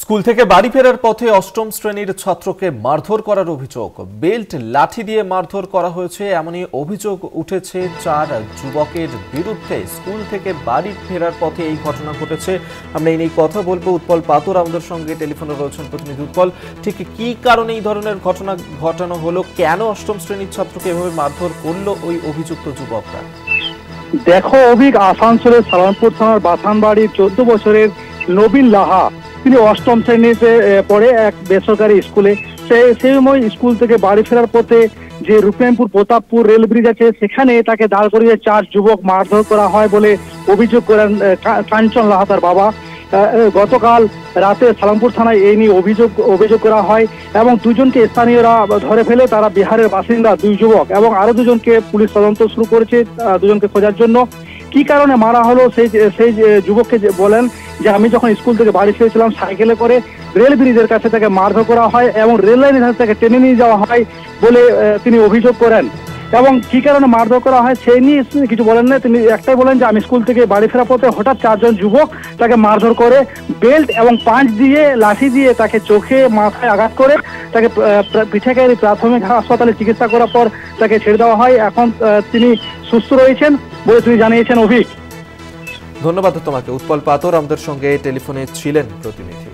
School থেকে বাড়ি ফেরার পথে অষ্টম শ্রেণীর ছাত্রকে মারধর করার অভিযোগ। বেল্ট লাঠি দিয়ে মারধর করা হয়েছে এমনই অভিযোগ উঠেছে 4 যুবকের বিরুদ্ধে। স্কুল থেকে বাড়ি ফেরার পথে এই ঘটনা ঘটেছে। আমরা এই নিয়ে কথা বলবো। উৎপল পাতর আমাদের সঙ্গে টেলিফোনে রয়েছেন। প্রতিনিধি উৎপল, ঠিক কি কারণে এই ধরনের ঘটনা ঘটানো হলো? কেন অষ্টম শ্রেণীর ছাত্রকে এভাবে মারধর করলো ওই অভিযুক্ত যুবকরা? দেখো অভিক, আসানসোলের সালামপুর থানার বাথানবাড়ির 14 বছরের নবীন লাহা, তিনি অষ্টম শ্রেণীতে পড়ে এক বেসরকারি স্কুলে। সেই সময় স্কুল থেকে বাড়ি ফেরার পথে যে রূপেমপুর প্রতাপপুর রেল ব্রিজ আছে, সেখানে তাকে দাঁড় করিয়ে 4 যুবক মারধর করা হয় বলে অভিযোগ করেন কাঞ্চন লাহা তার বাবা। গতকাল রাতে সালামপুর থানায় এই নিয়ে অভিযোগ করা হয় এবং দুজনকে স্থানীয়রা ধরে ফেলে। তারা বিহারের বাসিন্দা 2 যুবক এবং আরো 2জনকে পুলিশ তদন্ত শুরু করেছে 2জনকে খোঁজার জন্য। কি কারণে মারা হলো সেই যুবককে বলেন যে আমি যখন স্কুল থেকে বাড়ি ফিরেছিলাম সাইকেলে করে, রেল ব্রিজের কাছে তাকে মারধর করা হয় এবং রেল লাইনের কাছে তাকে টেনে নিয়ে যাওয়া হয় বলে তিনি অভিযোগ করেন। এবং কি কারণে মারধর করা হয় সেই নিয়ে কিছু বলেন না। তিনি একটাই বলেন যে আমি স্কুল থেকে বাড়ি ফেরার পথে হঠাৎ 4 জন যুবক তাকে মারধর করে, বেল্ট এবং পাঁচ দিয়ে লাঠি দিয়ে তাকে চোখে মাথায় আঘাত করে তাকে পিঠাকারি প্রাথমিক হাসপাতালে চিকিৎসা করার পর তাকে ছেড়ে দেওয়া হয়। এখন তিনি সুস্থ রয়েছেন বলে তিনি জানিয়েছেন। অভিক, ধন্যবাদ তোমাকে। উৎপল পাতর আমাদের সঙ্গে টেলিফোনে ছিলেন প্রতিনিধি।